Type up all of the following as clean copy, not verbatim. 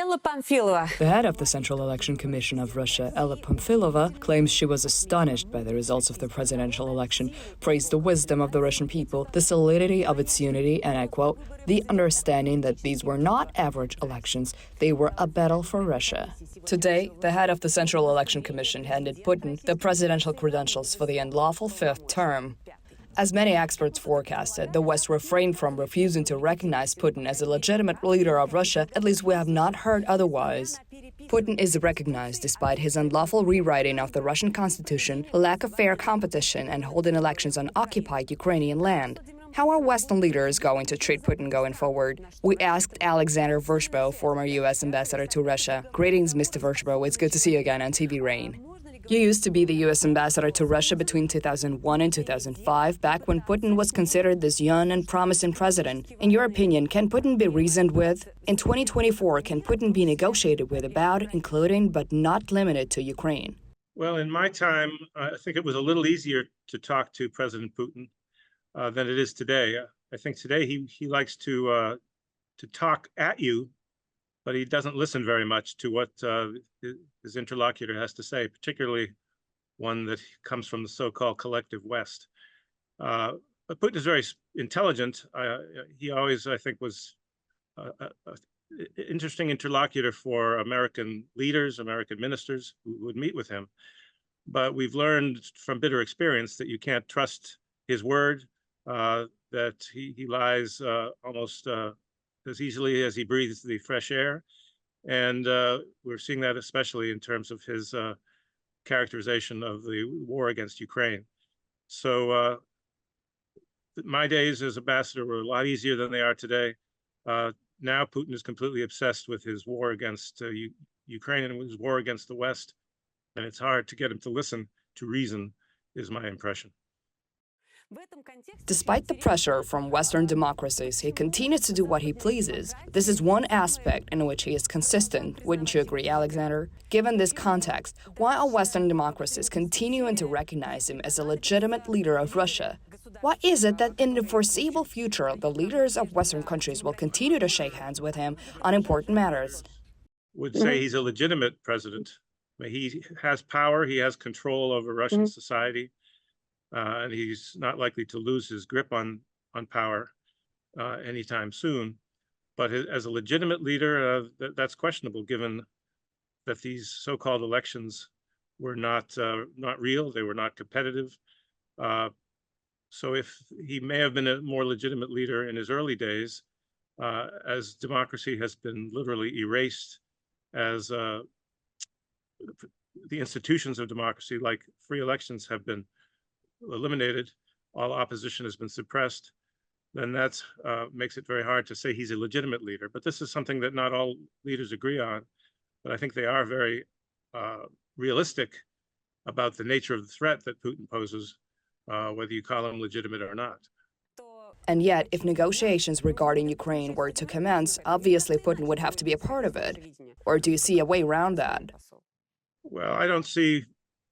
The head of the Central Election Commission of Russia, Ella Pamfilova, claims she was astonished by the results of the presidential election, praised the wisdom of the Russian people, the solidity of its unity, and I quote, the understanding that these were not average elections, they were a battle for Russia. Today, the head of the Central Election Commission handed Putin the presidential credentials for the unlawful fifth term. As many experts forecasted, the West refrained from refusing to recognize Putin as a legitimate leader of Russia, at least we have not heard otherwise. Putin is recognized despite his unlawful rewriting of the Russian constitution, lack of fair competition, and holding elections on occupied Ukrainian land. How are Western leaders going to treat Putin going forward? We asked Alexander Vershbow, former U.S. ambassador to Russia. Greetings, Mr. Vershbow. It's good to see you again on TV Rain. You used to be the U.S. ambassador to Russia between 2001 and 2005, back when Putin was considered this young and promising president. In your opinion, can Putin be reasoned with? In 2024, can Putin be negotiated with about, including but not limited to Ukraine? Well, in my time, I think it was a little easier to talk to President Putin than it is today. I think today he likes to talk at you, but he doesn't listen very much to what his interlocutor has to say, particularly one that comes from the so-called collective West. But Putin is very intelligent. He always, I think, was an interesting interlocutor for American leaders, American ministers who would meet with him. But we've learned from bitter experience that you can't trust his word, that he lies almost as easily as he breathes the fresh air. And we're seeing that especially in terms of his characterization of the war against Ukraine. So my days as ambassador were a lot easier than they are today. Now Putin is completely obsessed with his war against Ukraine and his war against the West. And it's hard to get him to listen, to reason, is my impression. Despite the pressure from Western democracies, he continues to do what he pleases. This is one aspect in which he is consistent. Wouldn't you agree, Alexander? Given this context, why are Western democracies continuing to recognize him as a legitimate leader of Russia? Why is it that in the foreseeable future, the leaders of Western countries will continue to shake hands with him on important matters? Would say he's a legitimate president. He has power, he has control over Russian society. And he's not likely to lose his grip on power anytime soon. But as a legitimate leader, that's questionable, given that these so-called elections were not real, they were not competitive. So if he may have been a more legitimate leader in his early days, as democracy has been literally erased, as the institutions of democracy, like free elections, have been eliminated, all opposition has been suppressed, then that makes it very hard to say he's a legitimate leader. But this is something that not all leaders agree on. But I think they are very realistic about the nature of the threat that Putin poses, whether you call him legitimate or not. And yet, if negotiations regarding Ukraine were to commence, obviously Putin would have to be a part of it. Or do you see a way around that? Well, I don't see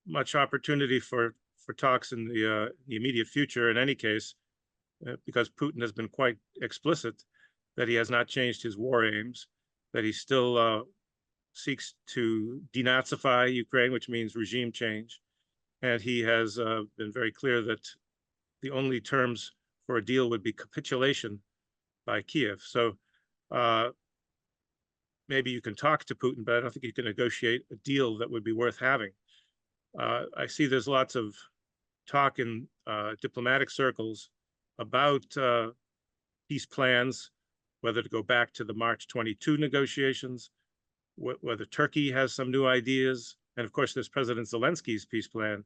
much opportunity for talks in the immediate future in any case, because Putin has been quite explicit that he has not changed his war aims, that he still seeks to denazify Ukraine, which means regime change. And he has been very clear that the only terms for a deal would be capitulation by Kiev. So maybe you can talk to Putin, but I don't think you can negotiate a deal that would be worth having. I see there's lots of talk in diplomatic circles about peace plans, whether to go back to the March 22 negotiations, whether Turkey has some new ideas. And of course, there's President Zelensky's peace plan,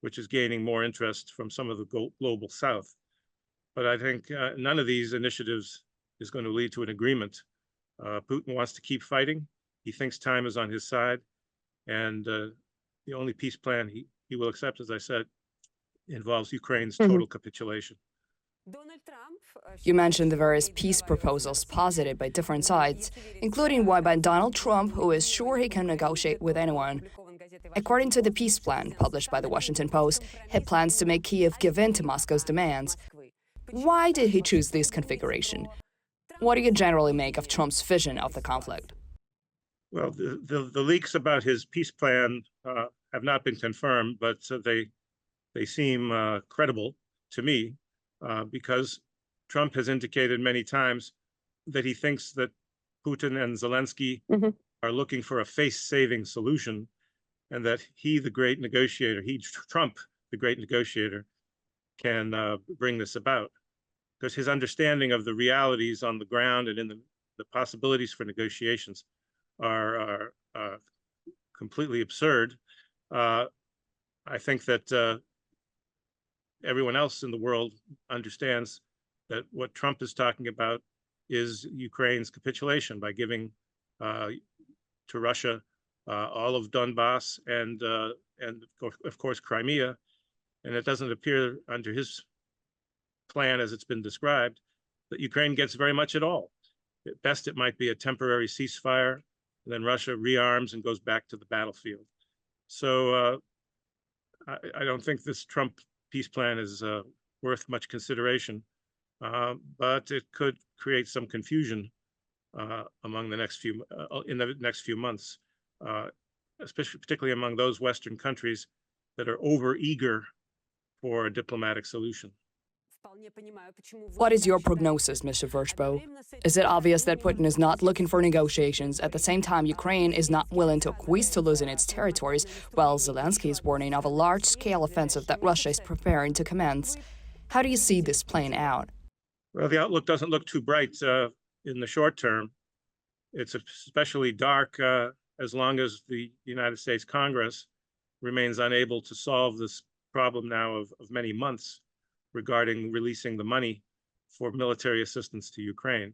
which is gaining more interest from some of the global South. But I think none of these initiatives is going to lead to an agreement. Putin wants to keep fighting. He thinks time is on his side. And the only peace plan he will accept, as I said, involves Ukraine's total capitulation. You mentioned the various peace proposals posited by different sides, including one by Donald Trump, who is sure he can negotiate with anyone. According to the peace plan published by the Washington Post, he plans to make Kiev give in to Moscow's demands. Why did he choose this configuration? What do you generally make of Trump's vision of the conflict? Well, the leaks about his peace plan have not been confirmed, but they seem credible to me because Trump has indicated many times that he thinks that Putin and Zelensky are looking for a face-saving solution, and that he, the great negotiator, Trump, the great negotiator, can bring this about. Because his understanding of the realities on the ground and in the possibilities for negotiations are completely absurd. I think that everyone else in the world understands that what Trump is talking about is Ukraine's capitulation by giving to Russia all of Donbass and of course Crimea. And it doesn't appear under his plan, as it's been described, that Ukraine gets very much at all. At best, it might be a temporary ceasefire, and then Russia rearms and goes back to the battlefield. So I don't think this Trump peace plan is worth much consideration, but it could create some confusion among the next few in the next few months, particularly among those Western countries that are overeager for a diplomatic solution. What is your prognosis, Mr. Vershbow? Is it obvious that Putin is not looking for negotiations? At the same time, Ukraine is not willing to acquiesce to losing its territories, while Zelensky is warning of a large-scale offensive that Russia is preparing to commence. How do you see this playing out? Well, the outlook doesn't look too bright in the short term. It's especially dark as long as the United States Congress remains unable to solve this problem now of many months regarding releasing the money for military assistance to Ukraine.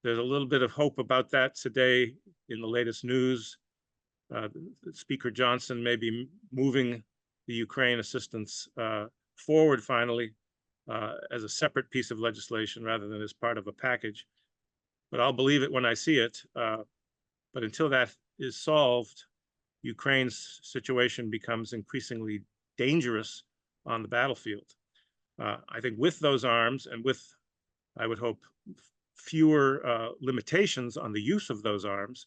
There's a little bit of hope about that today in the latest news. Speaker Johnson may be moving the Ukraine assistance forward finally as a separate piece of legislation rather than as part of a package. But I'll believe it when I see it. But until that is solved, Ukraine's situation becomes increasingly dangerous on the battlefield. I think with those arms and with, I would hope, fewer limitations on the use of those arms,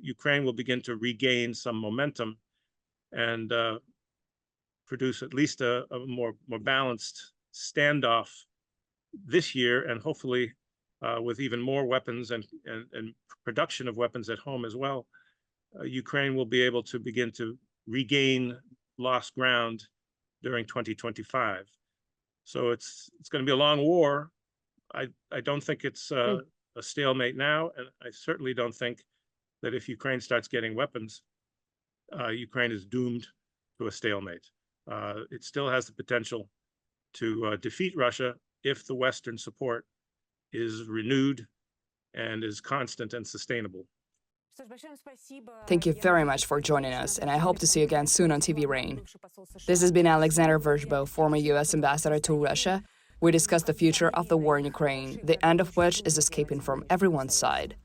Ukraine will begin to regain some momentum and produce at least a more balanced standoff this year, and hopefully with even more weapons and production of weapons at home as well. Ukraine will be able to begin to regain lost ground during 2025. So it's going to be a long war. I don't think it's a stalemate now, and I certainly don't think that if Ukraine starts getting weapons, Ukraine is doomed to a stalemate. It still has the potential to defeat Russia if the Western support is renewed and is constant and sustainable. Thank you very much for joining us, and I hope to see you again soon on TV Rain. This has been Alexander Vershbow, former U.S. ambassador to Russia. We discussed the future of the war in Ukraine, the end of which is escaping from everyone's side.